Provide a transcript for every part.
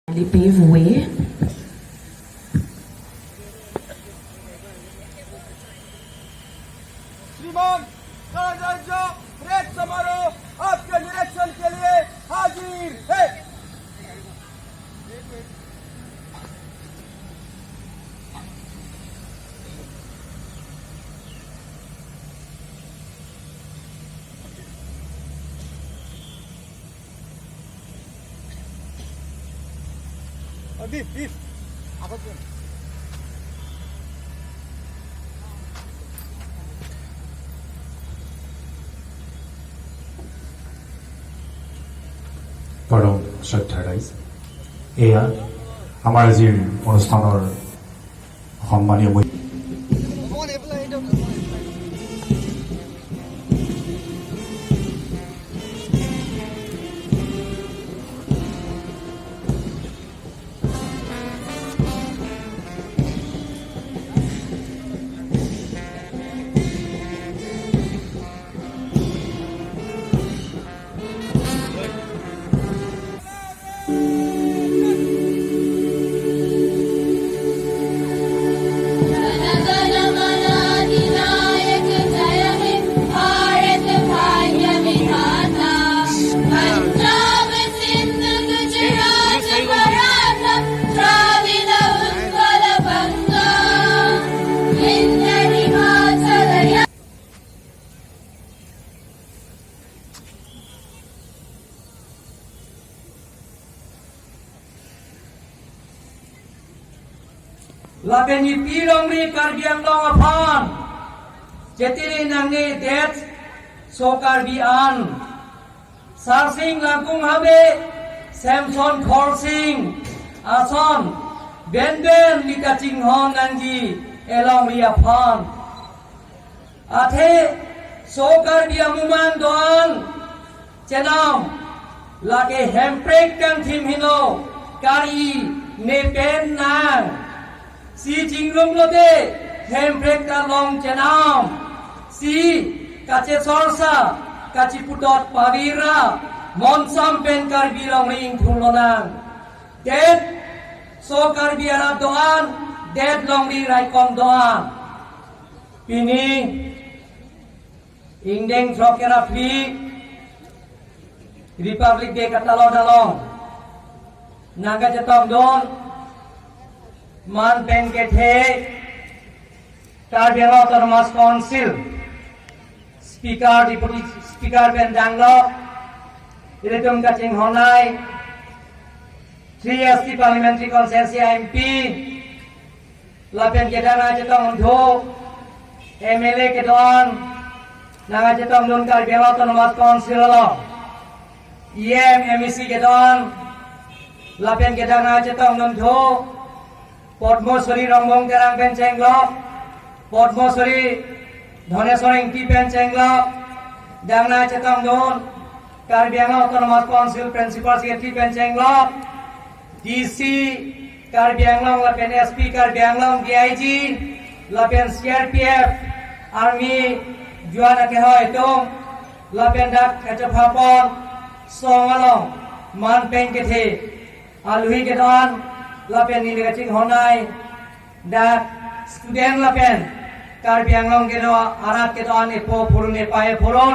pave way. श्रीमान गणराज्य parade समारोह आपके निरीक्षण के लिए हाजिर है। This, apa pun. পৰম শ্ৰদ্ধা ৰাইজ, এয়া আমাৰ আজিৰ অনুষ্ঠানৰ সন্মানীয় Lapeni pirong ni Karbi Anglong aphan jetiri nangni det so Karbi an sarsing langkung habe Samson Khorsing ason ben likaching hon nangji elong ri aphan athe so Karbi amuman doan chenam lake hemprek kang thim hino kari ne pen nang si jinglung lote hemprek ta long chenam si kache sorsa kachi putot pavira monsam pen Karbi long ring thulonang det so Karbi ara doan det long ri rai kom doan pini ingdeng frokera free Republic Day katalon dalong naga jetong don man pen ke the Karbi Autonomous Council Speaker Deputy Speaker Ben Danglo Iletum Kaching Honai 3ST Parliamentary Constituency MP Lapen Kedana Jetong Undo MLA Kedon Naga Jetong Dun Karbi Autonomous Council MEC Kedon Lapen Kedana Jetong Undo Padmeshwari রংবং তেরাং পেন চেংলক পদ্মশ্বরী ধনেশ্বরী টি পেন চেংলক ডাংনা চেতং দন Karbi Anglong Autonomous Council Principal Secretary পেন চেংলক DC Karbi Anglong লাপেন SP Karbi Anglong DIG লাপেন CRPF Army Juan ake hoy tong lapen dak kachapapon songalong man pen kethe alui kedon lapen ni legaching honai dak student lapen Karbi Anglong kedo arat kedon epo purune pae purun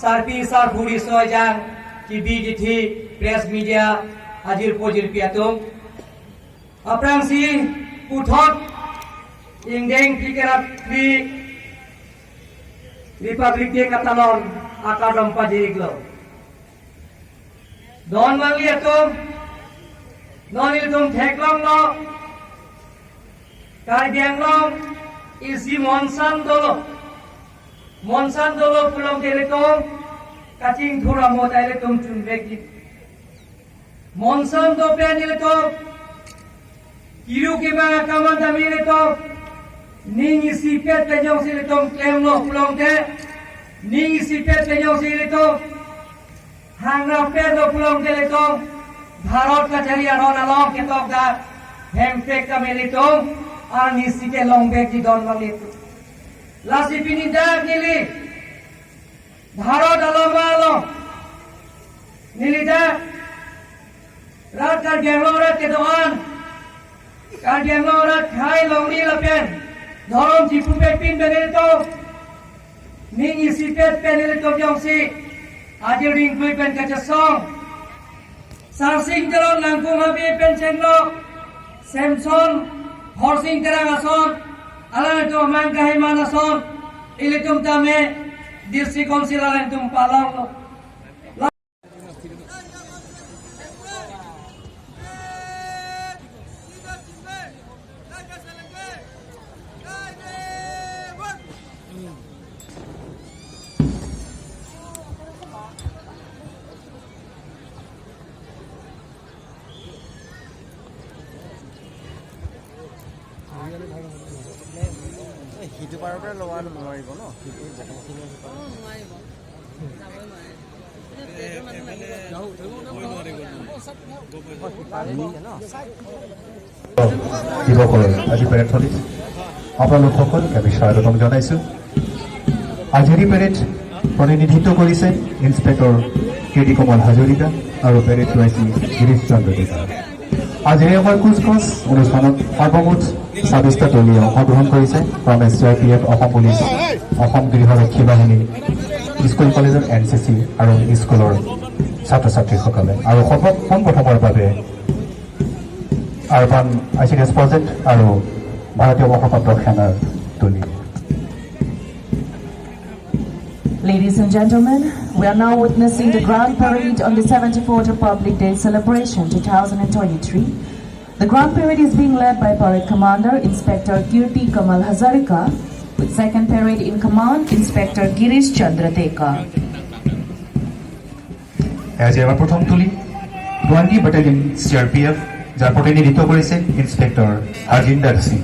sarpi sar phuri sojang ki bigiti press media ajir pojir piatung aprang si puthot ingdeng pikerat pri Republic Day katalon akadom pajiriglo don mali atum non iltum theklong no Karbi Anglong isi monsan dolo pulong telekom kaching thura motai letum chunbeki monsan do pen telekom kiru ke ba kaman dami letom ning isi pet penyong si letom klem lo pulong te ning isi pet penyong si letom hangra pet lo pulong telekom Bharat কাছারি আরন আলম কেতক দা হেমপেক কামেলিতম আর নিসিকে লংবেক G দন মালিত লাসি পিনি দা গিলি Bharat Alam Alam নিলিদা Rat Karbi Anglong rat kedoan. Karbi Anglong rat khai longli lapen. Dhorom Diphu pepin benelito. Ning isi pet benelito jongsi. Adi ring kui pen kacasong. Sarsing terong nangkung habi pen cenglok. Samson horsing terang ason. Alang itu man kahiman ason. Ilitum tame dirsi konsilalan tum palong. সিটো পাৰৰ পৰা লোৱা নোৱাৰিব ন সিটো জেগাখিনি দিৱসৰ আজি parade চলিছে আপোনালোকসকলক আমি স্বাগতম জনাইছোঁ আজিৰ পেৰেড প্ৰতিনিধিত্ব কৰিছে ইন্সপেক্টৰ কেডি কমল হাজৰিকা আৰু পেৰেড চলাইছে গিৰীশ চন্দ্ৰ ডেকা আজি আমাৰ কুচকাচ অনুষ্ঠানত সৰ্বমুঠ ২৬টা দলে অংশগ্ৰহণ কৰিছে from SRPF Assam police Assam গৃহৰক্ষী বাহিনী স্কুল কলেজৰ NCC আৰু স্কুলৰ ছাত্ৰ ছাত্ৰীসকলে আৰু পোনপ্ৰথমৰ বাবে আৰবান ICDS প্ৰজেক্ট আৰু ভাৰতীয় সশস্ত্ৰ সেনাৰ দল Ladies and gentlemen, we are now witnessing the Grand Parade on the 74th Republic Day celebration 2023. The Grand Parade is being led by Parade Commander Inspector Kirti Kamal Hazarika, with Second Parade in Command Inspector Girish Chandra Deka. আজি আমাৰ প্ৰথম তুলি 20 বাটালিয়ন CRPF যাৰ প্ৰতিনিধিত্ব কৰিছে inspector Hajinder Singh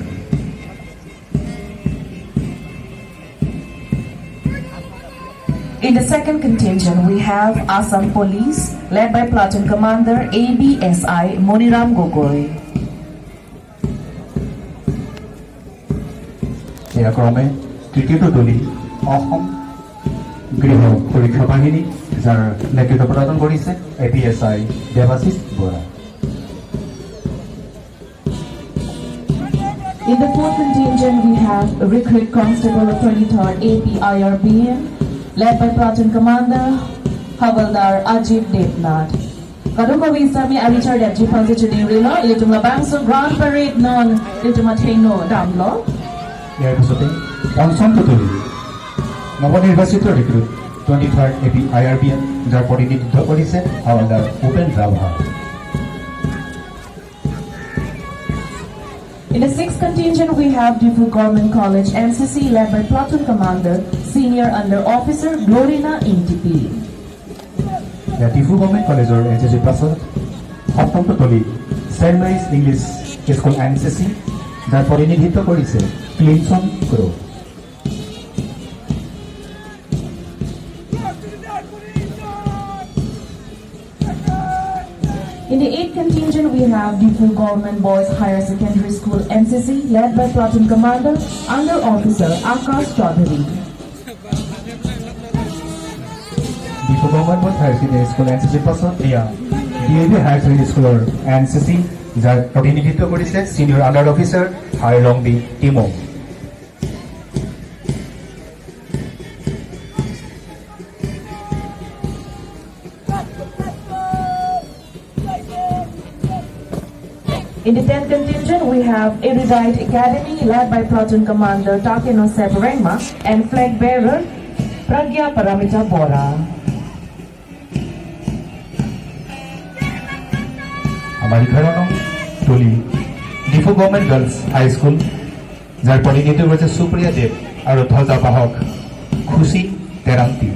In the second contingent, we have Assam Police, led by Platoon Commander ABSI Moniram Gogoi. ক্ৰমে তৃতীয়টো দলি অসম গৃহ সুৰক্ষা বাহিনী যাৰ নেতৃত্ব প্ৰদান কৰিছে ABSI Debashish Bora In the fourth contingent, we have Recruit Constable of 23rd APIRBM, led by Platoon Commander Havaldar Ajib Devnath. Kadung kawisami Arichar Deputy Pansi Chunirilo, ilitum labangso Grand Parade non ilitum ateno damlo. ইয়াৰ পিছতে পঞ্চমটো দলি নৱনিৰ্বাচিত recruit 23rd APIRBM যাৰ প্ৰতিনিধিত্ব কৰিছে havildar Upen Rabha In the sixth contingent, we have Diphu Government College NCC, led by Platoon Commander Senior Under Officer Glorina NTP. Diphu government কলেজৰ NCC পাছত সপ্তমটো দলি Saint Mary's English School NCC যাৰ প্ৰতিনিধিত্ব কৰিছে ক্লিনচন ক্ৰো In the eighth contingent, we have Diphu Government Boys Higher Secondary School NCC, led by Platoon Commander Under Officer Akash Chaudhary. Diphu government boys higher secondary school NCC পাছত এয়া DAV higher secondary স্কুলৰ NCC যাৰ প্ৰতিনিধিত্ব কৰিছে senior under officer হাইৰংবি টিমো In the 10th contingent, we have Erudite Academy, led by Platoon Commander Takeno Sebrema and Flag Bearer Pragya Paramita Bora. আমাৰ 11 নং টলি ডিফু গভৰ্ণমেণ্ট গাৰ্লছ হাইস্কুল যাৰ প্ৰতিনিধিত্ব কৰিছে সুপ্ৰিয়া দেৱ আৰু ধ্বজাবাহক Khushi Terangti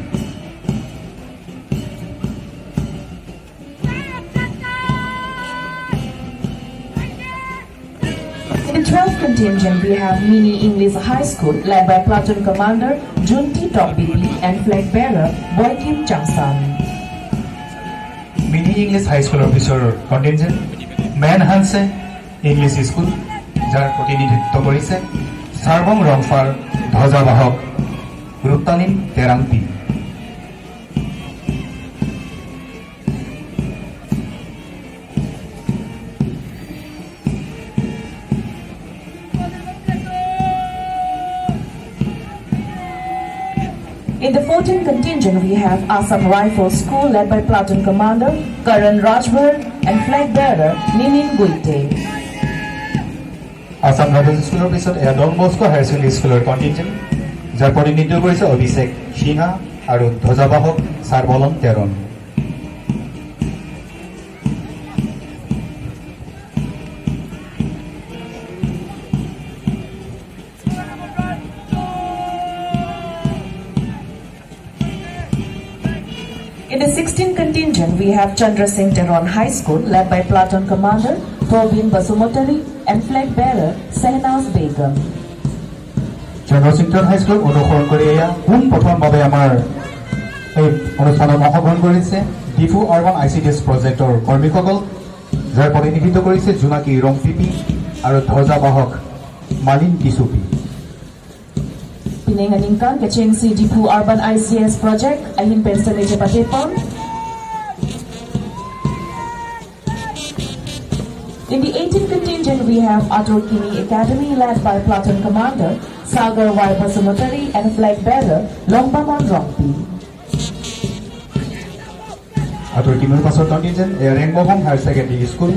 In the 12th contingent, we have Mini English High School, led by Platoon Commander Junti Tokbibi and Flag Bearer Boykim Changsan. Mini English হাইস্কুলৰ পিছৰৰ কণ্টিনজেণ্ট man হানছে English school যাৰ প্ৰতিনিধিত্ব কৰিছে চাৰ্বং Rongphar ধ্বজাবাহক ৰূপতানিম তেৰাংতি In the 14th contingent, we have Assam Rifle School led by Platoon Commander Karan Rajwar and flag bearer Ninin Guite. Assam rifle স্কুলৰ পিছত এয়া Don Bosco higher secondary স্কুলৰ কণ্টিনজেণ্ট যাৰ প্ৰতিনিধিত্ব কৰিছে অভিষেক সিংহা আৰু ধ্বজাবাহক চাৰবলন Teron In the 16th contingent, we have Chandra Singh Tehran High School led by Platoon Commander Tobin Basumotari and flag bearer Sehnaz Begum. চন্দ্ৰচিংটন high school অনুসৰণ কৰি এয়া পোনপ্ৰথমভাৱে আমাৰ এই অনুষ্ঠানত অংশগ্ৰহণ কৰিছে ডিফু আৰ্বান ICDS প্ৰজেক্টৰ কৰ্মীসকল যাৰ প্ৰতিনিধিত্ব কৰিছে জোনাকী ৰংপিপি আৰু ধ্বজাবাহক Mullin কিচুপি Pinanganingkan Kachengsi Diphu Urban ICS Project Ahin Pensel Ejapatepon. In the 18th contingent, we have Aturkini Academy led by Platoon Commander Sagar Y. Basumotari and flag bearer Longbamon Rongpi. আটৰকিমিৰ পাছৰ কণ্টিনজেণ্ট এয়া ৰেংবহম higher secondary school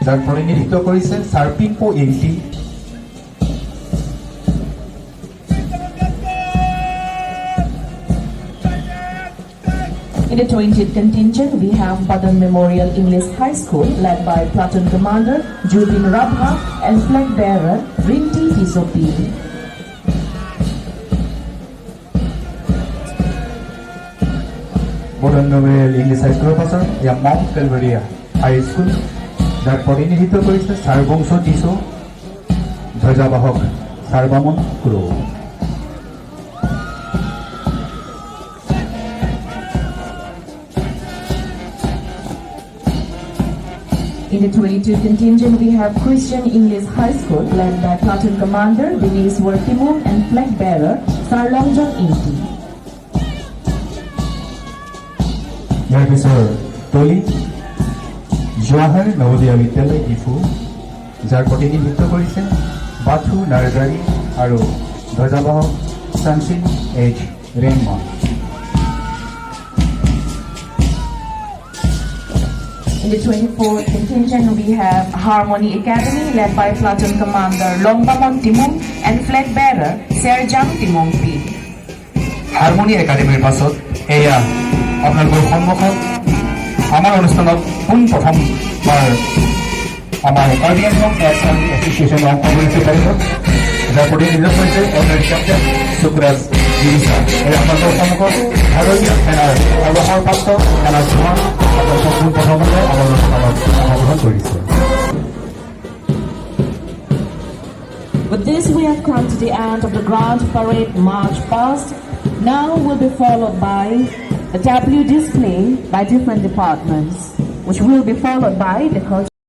যাৰ প্ৰতিনিধিত্ব কৰিছে চাৰপিংপো N T In the 20th contingent, we have Badan Memorial English High School led by Platoon Commander Jubin Rabha and flag bearer Rinti Tisopi. Badan Memorial English High School পাছৰ এয়া mount কেলভাৰিয়া হাই school যাৰ প্ৰতিনিধিত্ব কৰিছে চাৰবংশ tissue ধ্বজাবাহক চাৰবামন Crowe In the 22nd contingent, we have Christian English High School led by Platoon Commander Denise Wortimum and flag bearer Sarlongjong Inti. ইয়াৰ পিছৰ trolley Jawahar Navodaya বিদ্যালয় ডিফু যাৰ প্ৰতিনিধিত্ব কৰিছে বাথু নাৰ্জাৰী আৰু ধ্বজাবাহক চানচিন H ৰেংমন In the 24th contingent, we have Harmony Academy led by Platoon Commander Longbamon Timong and flag bearer Serjang Timong P. Harmony একাডেমীৰ পাছত এয়া আপোনালোকৰ সন্মুখত আমাৰ অনুষ্ঠানত পোনপ্ৰথমবাৰ আমাৰ কাৰ্বি আংলং এক্সন এছ'চিয়েশ্যনৰ অংশগ্ৰহণ পাৰিব যাৰ প্ৰতিনিধিত্ব কৰিছে অনাৰী কেপ্টেইন সুকৰাজ জিৰিছা এই আপোনালোকৰ সন্মুখত ভাৰতীয় সেনাৰ অৱসৰপ্ৰাপ্ত সেনাৰ জোৱান আপোনালোকক পোনপ্ৰথমতে আমাৰ অনুষ্ঠানত অংশগ্ৰহণ কৰিছে With this, we have come to the end of the Grand Parade March Past. Now will be followed by a W display by different departments, which will be followed by the culture.